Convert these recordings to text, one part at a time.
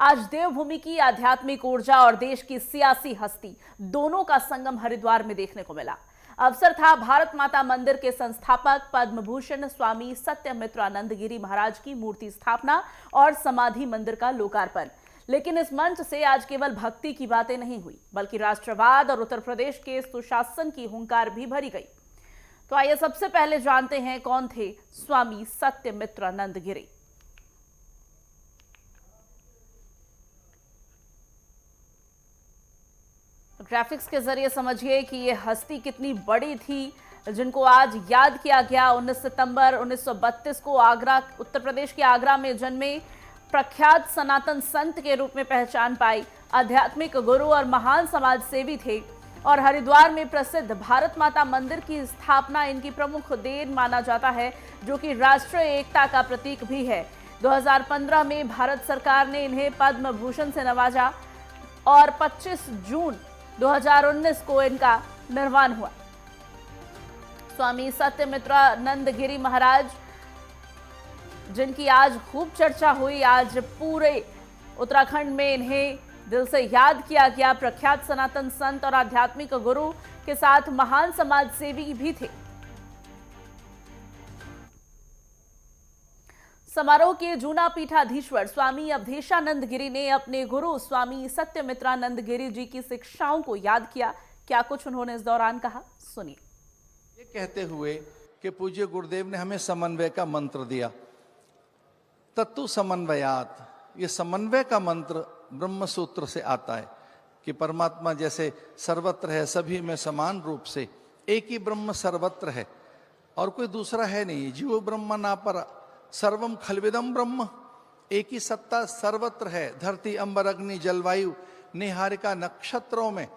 आज देवभूमि की आध्यात्मिक ऊर्जा और देश की सियासी हस्ती दोनों का संगम हरिद्वार में देखने को मिला। अवसर था भारत माता मंदिर के संस्थापक पद्म भूषण स्वामी सत्यमित्रानंद गिरी महाराज की मूर्ति स्थापना और समाधि मंदिर का लोकार्पण। लेकिन इस मंच से आज केवल भक्ति की बातें नहीं हुई, बल्कि राष्ट्रवाद और उत्तर प्रदेश के सुशासन की हुंकार भी भरी गई। तो आइए सबसे पहले जानते हैं कौन थे स्वामी सत्यमित्रानंद गिरी। ग्राफिक्स के जरिए समझिए कि ये हस्ती कितनी बड़ी थी जिनको आज याद किया गया। 19 सितंबर 1932 को आगरा, उत्तर प्रदेश के आगरा में जन्मे, प्रख्यात सनातन संत के रूप में पहचान पाई, आध्यात्मिक गुरु और महान समाज सेवी थे और हरिद्वार में प्रसिद्ध भारत माता मंदिर की स्थापना इनकी प्रमुख देन माना जाता है, जो कि राष्ट्रीय एकता का प्रतीक भी है। 2015 में भारत सरकार ने इन्हें पद्म भूषण से नवाजा और 25 जून 2019 को इनका निर्वाण हुआ। स्वामी सत्यमित्रानंद गिरी महाराज, जिनकी आज खूब चर्चा हुई, आज पूरे उत्तराखंड में इन्हें दिल से याद किया गया। प्रख्यात सनातन संत और आध्यात्मिक गुरु के साथ महान समाज सेवी भी थे। समारोह के जूना पीठाधीश्वर स्वामी अवधेशानंद गिरी ने अपने गुरु स्वामी सत्यमित्रानंद गिरी जी की शिक्षाओं को याद किया। क्या कुछ उन्होंने इस दौरान कहा, सुनिए। ये कहते हुए कि पूज्य गुरुदेव ने हमें समन्वय का मंत्र दिया, तत्तु समन्वयात। ये समन्वय का मंत्र ब्रह्म सूत्र से आता है कि परमात्मा जैसे सर्वत्र है, सभी में समान रूप से एक ही ब्रह्म सर्वत्र है और कोई दूसरा है नहीं। जीव ब्रह्म ना पर सर्वम खलविदम ब्रह्म। एक ही सत्ता सर्वत्र है, धरती अंबर अग्नि जलवायु निहारिका नक्षत्रों में,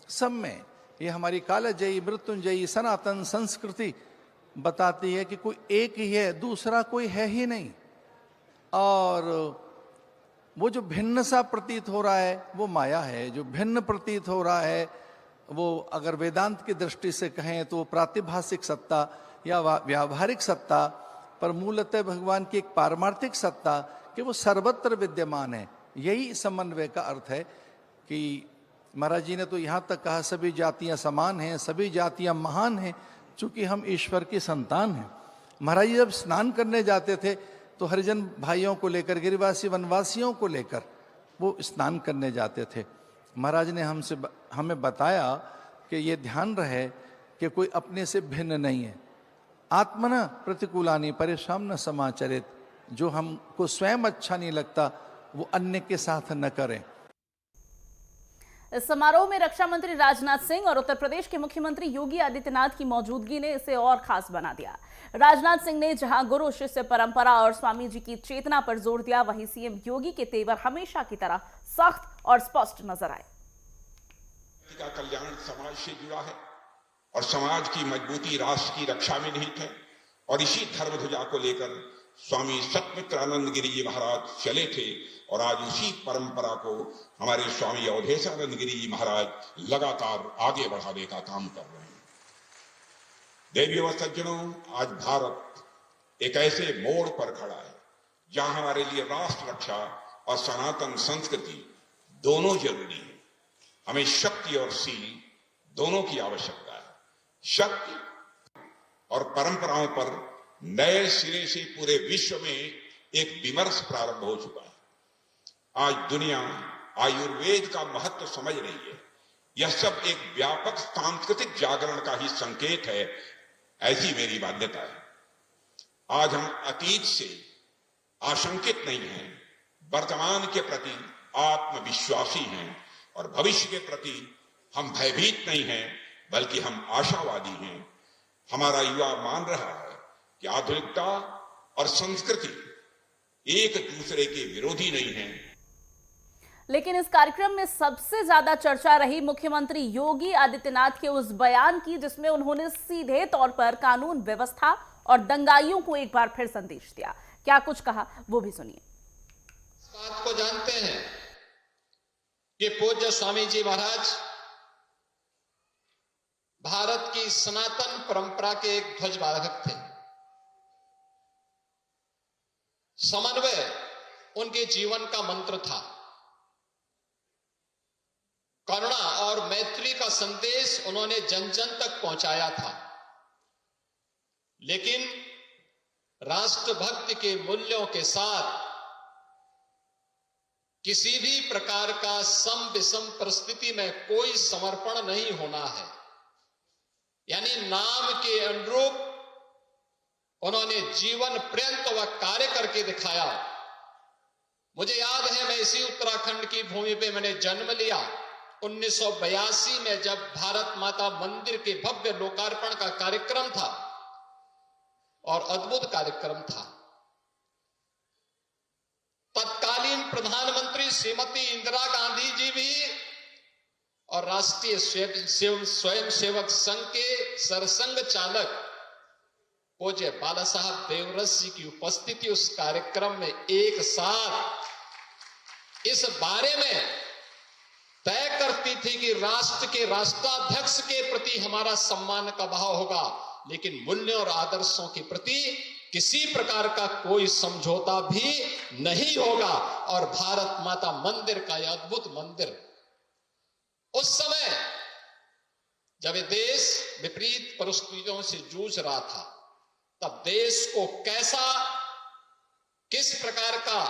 सब में। ये हमारी कालजयी मृत्युंजयी सनातन संस्कृति बताती है कि कोई एक ही है, दूसरा कोई है ही नहीं। और वो जो भिन्न सा प्रतीत हो रहा है वो माया है। जो भिन्न प्रतीत हो रहा है वो अगर वेदांत की दृष्टि से कहें तो प्रातिभासिक सत्ता या व्यावहारिक सत्ता, पर मूलतः भगवान की एक पारमार्थिक सत्ता कि वो सर्वत्र विद्यमान है। यही समन्वय का अर्थ है कि महाराज जी ने तो यहाँ तक कहा सभी जातियाँ समान हैं, सभी जातियाँ महान हैं, चूंकि हम ईश्वर की संतान हैं। महाराज जी जब स्नान करने जाते थे तो हरिजन भाइयों को लेकर, गिरिवासी वनवासियों को लेकर वो स्नान करने जाते थे। महाराज ने हमें बताया कि ये ध्यान रहे कि कोई अपने से भिन्न नहीं है। आत्मना प्रतिकूलानि परेशान न समाचरित। जो हमको स्वयं अच्छा नहीं लगता वो अन्य के साथ न करें। इस समारोह में रक्षा मंत्री राजनाथ सिंह और उत्तर प्रदेश के मुख्यमंत्री योगी आदित्यनाथ की मौजूदगी ने इसे और खास बना दिया। राजनाथ सिंह ने जहां गुरु शिष्य परंपरा और स्वामी जी की चेतना पर जोर दिया, वहीं सीएम योगी के तेवर हमेशा की तरह सख्त और स्पष्ट नजर आए। का कल्याण समाज से जुड़ा है और समाज की मजबूती राष्ट्र की रक्षा में निहित है। और इसी धर्म ध्वजा को लेकर स्वामी सत्यमित्रानंद गिरी जी महाराज चले थे और आज उसी परंपरा को हमारे स्वामी अवधेशानंद गिरी जी महाराज लगातार आगे बढ़ाने का काम कर रहे हैं। देवी व सज्जनों, आज भारत एक ऐसे मोड़ पर खड़ा है जहां हमारे लिए राष्ट्र रक्षा और सनातन संस्कृति दोनों जरूरी है। हमें शक्ति और शील दोनों की आवश्यकता है। शक्ति और परंपराओं पर नए सिरे से पूरे विश्व में एक विमर्श प्रारंभ हो चुका है। आज दुनिया आयुर्वेद का महत्व समझ रही है। यह सब एक व्यापक सांस्कृतिक जागरण का ही संकेत है, ऐसी मेरी मान्यता है। आज हम अतीत से आशंकित नहीं हैं, वर्तमान के प्रति आत्मविश्वासी हैं और भविष्य के प्रति हम भयभीत नहीं हैं, बल्कि हम आशावादी हैं। हमारा युवा मान रहा है कि आधुनिकता और संस्कृति एक दूसरे के विरोधी नहीं हैं। लेकिन इस कार्यक्रम में सबसे ज्यादा चर्चा रही मुख्यमंत्री योगी आदित्यनाथ के उस बयान की, जिसमें उन्होंने सीधे तौर पर कानून व्यवस्था और दंगाइयों को एक बार फिर संदेश दिया। क्या कुछ कहा वो भी सुनिए। इस बात को जानते हैं कि पूज्य स्वामी जी महाराज भारत की सनातन परंपरा के एक ध्वजवाहक थे। समन्वय उनके जीवन का मंत्र था। करुणा और मैत्री का संदेश उन्होंने जन जन तक पहुंचाया था। लेकिन राष्ट्रभक्ति के मूल्यों के साथ किसी भी प्रकार का सम विषम परिस्थिति में कोई समर्पण नहीं होना है, यानी नाम के अनुरूप उन्होंने जीवन पर्यंत वह कार्य करके दिखाया। मुझे याद है, मैं इसी उत्तराखंड की भूमि पे मैंने जन्म लिया। 1982 में जब भारत माता मंदिर के भव्य लोकार्पण का कार्यक्रम था और अद्भुत कार्यक्रम था, तत्कालीन प्रधानमंत्री श्रीमती इंदिरा गांधी जी भी और राष्ट्रीय स्वयंसेवक संघ के सरसंघ चालक पूज्य बाला साहब देवरस जी की उपस्थिति उस कार्यक्रम में एक साथ इस बारे में तय करती थी कि राष्ट्र के राष्ट्राध्यक्ष के प्रति हमारा सम्मान का भाव होगा, लेकिन मूल्यों और आदर्शों के प्रति किसी प्रकार का कोई समझौता भी नहीं होगा। और भारत माता मंदिर का यह अद्भुत मंदिर उस समय जब ये देश विपरीत परिस्थितियों से जूझ रहा था, तब देश को किस प्रकार का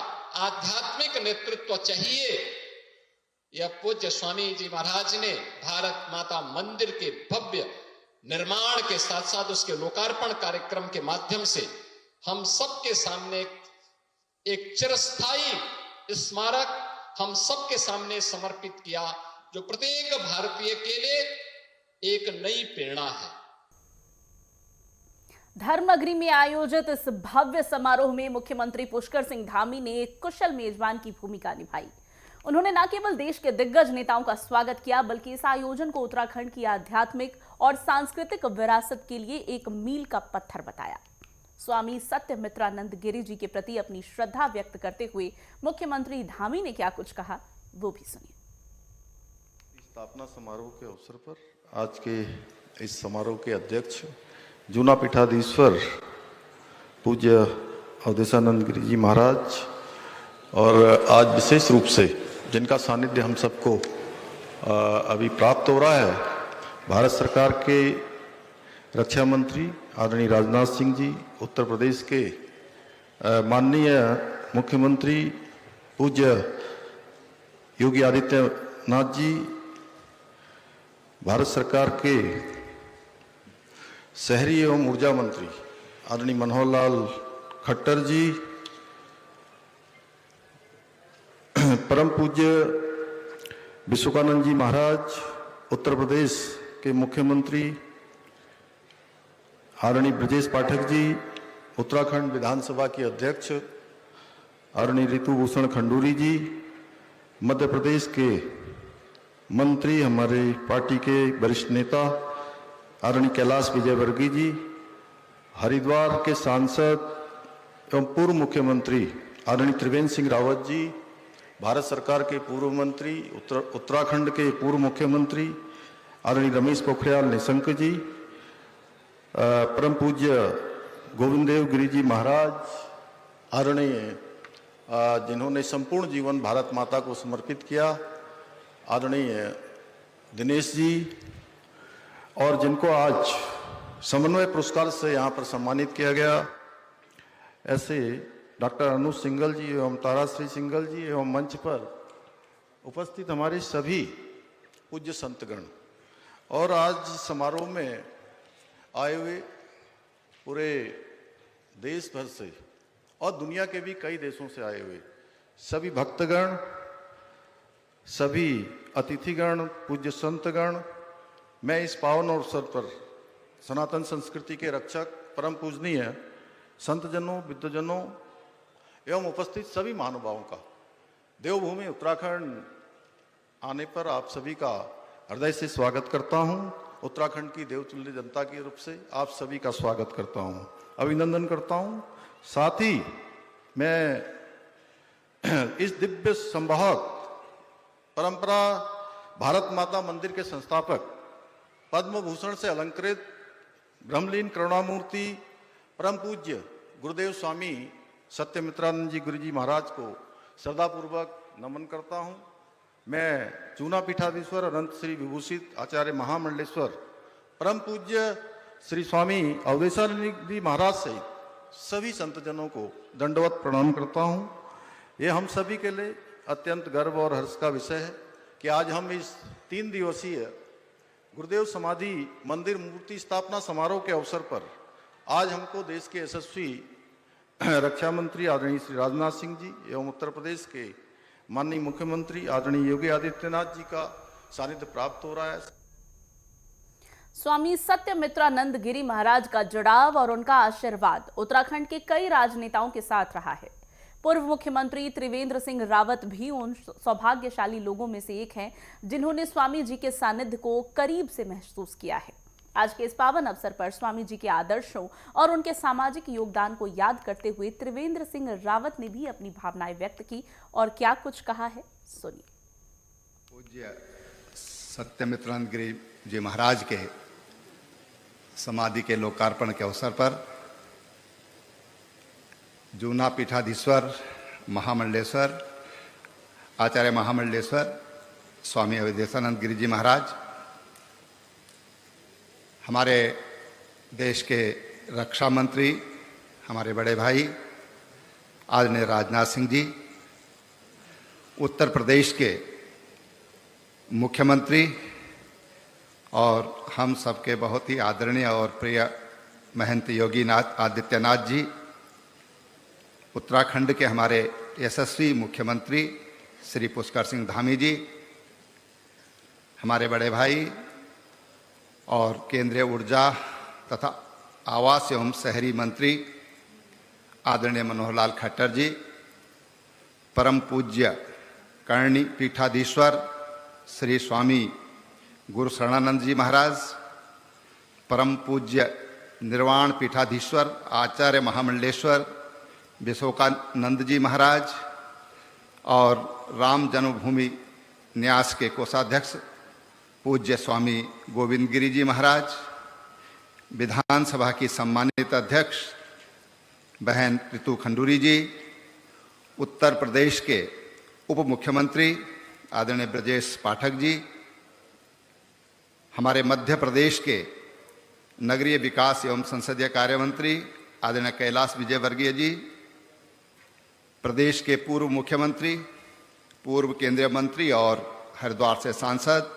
आध्यात्मिक नेतृत्व चाहिए, यह पूज्य स्वामी जी महाराज ने भारत माता मंदिर के भव्य निर्माण के साथ साथ उसके लोकार्पण कार्यक्रम के माध्यम से हम सबके सामने एक चिरस्थायी स्मारक हम सबके सामने समर्पित किया, जो प्रत्येक भारतीय के लिए एक नई प्रेरणा है। धर्मनगरी में आयोजित इस भव्य समारोह में मुख्यमंत्री पुष्कर सिंह धामी ने एक कुशल मेजबान की भूमिका निभाई। उन्होंने न केवल देश के दिग्गज नेताओं का स्वागत किया, बल्कि इस आयोजन को उत्तराखंड की आध्यात्मिक और सांस्कृतिक विरासत के लिए एक मील का पत्थर बताया। स्वामी सत्यमित्रानंद गिरि जी के प्रति अपनी श्रद्धा व्यक्त करते हुए मुख्यमंत्री धामी ने क्या कुछ कहा, वो भी सुनिए। स्थापना समारोह के अवसर पर आज के इस समारोह के अध्यक्ष जूना पीठाधीश्वर पूज्य अवधेशानंद गिरि जी महाराज और आज विशेष रूप से जिनका सानिध्य हम सबको अभी प्राप्त हो रहा है, भारत सरकार के रक्षा मंत्री आदरणीय राजनाथ सिंह जी, उत्तर प्रदेश के माननीय मुख्यमंत्री पूज्य योगी आदित्यनाथ जी, भारत सरकार के शहरी एवं ऊर्जा मंत्री आदरणीय मनोहर लाल खट्टर जी, परम पूज्य विश्वकानंद जी महाराज, उत्तर प्रदेश के मुख्यमंत्री आदरणीय ब्रजेश पाठक जी, उत्तराखंड विधानसभा के अध्यक्ष आदरणीय ऋतुभूषण खंडूरी जी, मध्य प्रदेश के मंत्री हमारे पार्टी के वरिष्ठ नेता आदरणीय कैलाश विजयवर्गीय जी, हरिद्वार के सांसद एवं पूर्व मुख्यमंत्री आदरणीय त्रिवेंद्र सिंह रावत जी, भारत सरकार के पूर्व मंत्री उत्तराखंड के पूर्व मुख्यमंत्री आदरणीय रमेश पोखरियाल निशंक जी, परम पूज्य गोविंद देव गिरि जी महाराज आदरणीय जिन्होंने संपूर्ण जीवन भारत माता को समर्पित किया, आदरणीय दिनेश जी, और जिनको आज समन्वय पुरस्कार से यहाँ पर सम्मानित किया गया, ऐसे डॉक्टर अनुज सिंघल जी एवं ताराश्री सिंघल जी एवं मंच पर उपस्थित हमारे सभी पूज्य संतगण और आज समारोह में आए हुए पूरे देश भर से और दुनिया के भी कई देशों से आए हुए सभी भक्तगण, सभी अतिथिगण, पूज्य संतगण, मैं इस पावन अवसर पर सनातन संस्कृति के रक्षक परम पूजनीय संतजनों, विद्वजनों एवं उपस्थित सभी महानुभावों का देवभूमि उत्तराखंड आने पर आप सभी का हृदय से स्वागत करता हूं। उत्तराखंड की देवतुल्य जनता के रूप से आप सभी का स्वागत करता हूं, अभिनंदन करता हूं। साथ ही मैं इस दिव्य संवाहक परंपरा भारत माता मंदिर के संस्थापक पद्म भूषण से अलंकृत ब्रह्मलीन करुणामूर्ति परम पूज्य गुरुदेव स्वामी सत्यमित्रानंद जी गिरि जी महाराज को श्रद्धापूर्वक नमन करता हूं। मैं चूना पीठाधीश्वर अनंत श्री विभूषित आचार्य महामंडलेश्वर परम पूज्य श्री स्वामी अवधेशानंद जी महाराज सहित सभी संतजनों को दंडवत प्रणाम करता हूँ। ये हम सभी के लिए अत्यंत गर्व और हर्ष का विषय है कि आज हम इस 3 दिवसीय गुरुदेव समाधि मंदिर मूर्ति स्थापना समारोह के अवसर पर आज हमको देश के यशस्वी रक्षा मंत्री आदरणीय श्री राजनाथ सिंह जी एवं उत्तर प्रदेश के माननीय मुख्यमंत्री आदरणीय योगी आदित्यनाथ जी का सानिध्य प्राप्त हो रहा है। स्वामी सत्यमित्रानंद गिरी महाराज का जुड़ाव और उनका आशीर्वाद उत्तराखंड के कई राजनेताओं के साथ रहा है। पूर्व मुख्यमंत्री त्रिवेंद्र सिंह रावत भी उन सौभाग्यशाली लोगों में से एक हैं जिन्होंने स्वामी जी के सानिध्य को करीब से महसूस किया है। आज के इस पावन अवसर पर स्वामी जी के आदर्शों और उनके सामाजिक योगदान को याद करते हुए त्रिवेंद्र सिंह रावत ने भी अपनी भावनाएं व्यक्त की और क्या कुछ कहा है, सुनिए। पूज्य सत्यमित्रानंद गिरी जी महाराज के समाधि के लोकार्पण के अवसर पर जूना पीठाधीश्वर महामंडलेश्वर आचार्य महामंडलेश्वर स्वामी अवधेशानंद गिरी जी महाराज, हमारे देश के रक्षा मंत्री, हमारे बड़े भाई आदरणीय राजनाथ सिंह जी, उत्तर प्रदेश के मुख्यमंत्री और हम सबके बहुत ही आदरणीय और प्रिय महंत योगी आदित्यनाथ जी, उत्तराखंड के हमारे यशस्वी मुख्यमंत्री श्री पुष्कर सिंह धामी जी, हमारे बड़े भाई और केंद्रीय ऊर्जा तथा आवास एवं शहरी मंत्री आदरणीय मनोहर लाल खट्टर जी, परम पूज्य कर्णी पीठाधीश्वर श्री स्वामी गुरु शरणानंद जी महाराज, परम पूज्य निर्वाण पीठाधीश्वर आचार्य महामंडलेश्वर विश्वकानंद जी महाराज और राम जन्मभूमि न्यास के कोषाध्यक्ष पूज्य स्वामी गोविंद गिरी जी महाराज, विधानसभा की सम्मानित अध्यक्ष बहन ऋतु खंडूरी जी, उत्तर प्रदेश के उप मुख्यमंत्री आदरणीय ब्रजेश पाठक जी, हमारे मध्य प्रदेश के नगरीय विकास एवं संसदीय कार्य मंत्री आदरणीय कैलाश विजयवर्गीय जी, प्रदेश के पूर्व मुख्यमंत्री, पूर्व केंद्रीय मंत्री और हरिद्वार से सांसद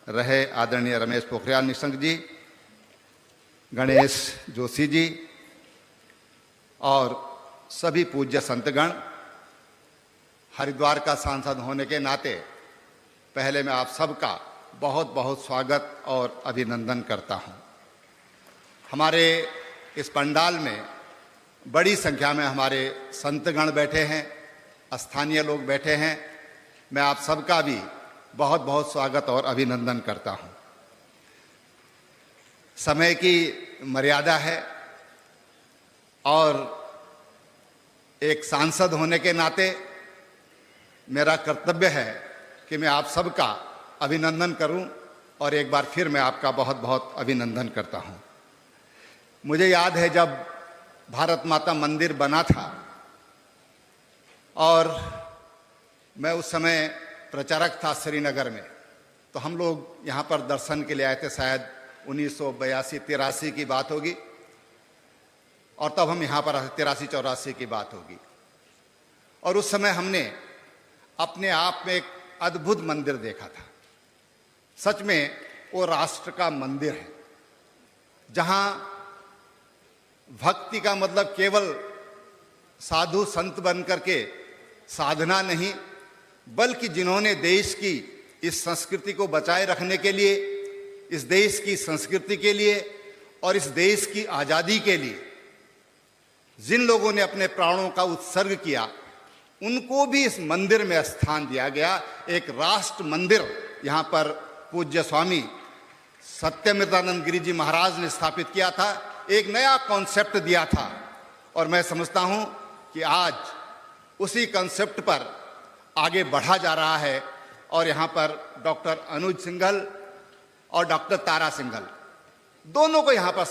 रहे आदरणीय रमेश पोखरियाल निशंक जी, गणेश जोशी जी और सभी पूज्य संतगण, हरिद्वार का सांसद होने के नाते पहले मैं आप सबका बहुत बहुत स्वागत और अभिनंदन करता हूं। हमारे इस पंडाल में बड़ी संख्या में हमारे संतगण बैठे हैं, स्थानीय लोग बैठे हैं। मैं आप सबका भी बहुत बहुत स्वागत और अभिनंदन करता हूं। समय की मर्यादा है और एक सांसद होने के नाते मेरा कर्तव्य है कि मैं आप सबका अभिनंदन करूं और एक बार फिर मैं आपका बहुत बहुत अभिनंदन करता हूं। मुझे याद है जब भारत माता मंदिर बना था और मैं उस समय प्रचारक था श्रीनगर में, तो हम लोग यहाँ पर दर्शन के लिए आए थे। शायद 1982-83 की बात होगी और तब हम यहाँ पर 83-84 की बात होगी। और उस समय हमने अपने आप में एक अद्भुत मंदिर देखा था। सच में वो राष्ट्र का मंदिर है, जहाँ भक्ति का मतलब केवल साधु संत बन करके साधना नहीं, बल्कि जिन्होंने देश की इस संस्कृति को बचाए रखने के लिए, इस देश की संस्कृति के लिए और इस देश की आज़ादी के लिए जिन लोगों ने अपने प्राणों का उत्सर्ग किया, उनको भी इस मंदिर में स्थान दिया गया। एक राष्ट्र मंदिर यहाँ पर पूज्य स्वामी सत्यमित्रानंद गिरी जी महाराज ने स्थापित किया था, एक नया कॉन्सेप्ट दिया था। और मैं समझता हूँ कि आज उसी कॉन्सेप्ट पर आगे बढ़ा जा रहा है और यहाँ पर डॉक्टर अनुज सिंघल और डॉक्टर तारा सिंघल दोनों को यहाँ पर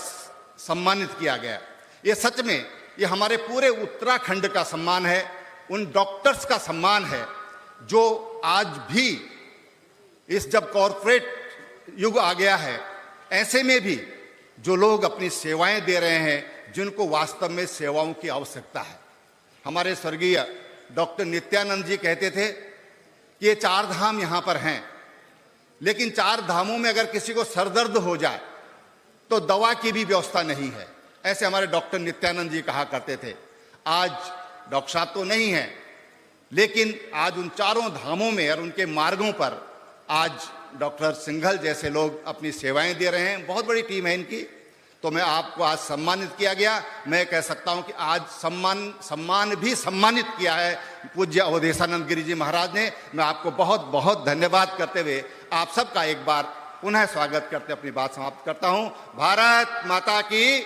सम्मानित किया गया। ये सच में ये हमारे पूरे उत्तराखंड का सम्मान है, उन डॉक्टर्स का सम्मान है जो आज भी इस जब कॉरपोरेट युग आ गया है, ऐसे में भी जो लोग अपनी सेवाएं दे रहे हैं, जिनको वास्तव में सेवाओं की आवश्यकता है। हमारे स्वर्गीय डॉक्टर नित्यानंद जी कहते थे कि ये 4 धाम यहां पर हैं, लेकिन 4 धामों में अगर किसी को सरदर्द हो जाए तो दवा की भी व्यवस्था नहीं है। ऐसे हमारे डॉक्टर नित्यानंद जी कहा करते थे। आज डॉक्टर साहब तो नहीं है, लेकिन आज उन 4 धामों में और उनके मार्गों पर आज डॉक्टर सिंघल जैसे लोग अपनी सेवाएं दे रहे हैं। बहुत बड़ी टीम है इनकी। तो मैं आपको आज सम्मानित किया गया। मैं कह सकता हूं कि आज सम्मान भी सम्मानित किया है पूज्य अवधेशानंद गिरी जी महाराज ने। मैं आपको बहुत बहुत धन्यवाद करते हुए आप सबका एक बार पुनः स्वागत करते अपनी बात समाप्त करता हूं। भारत माता की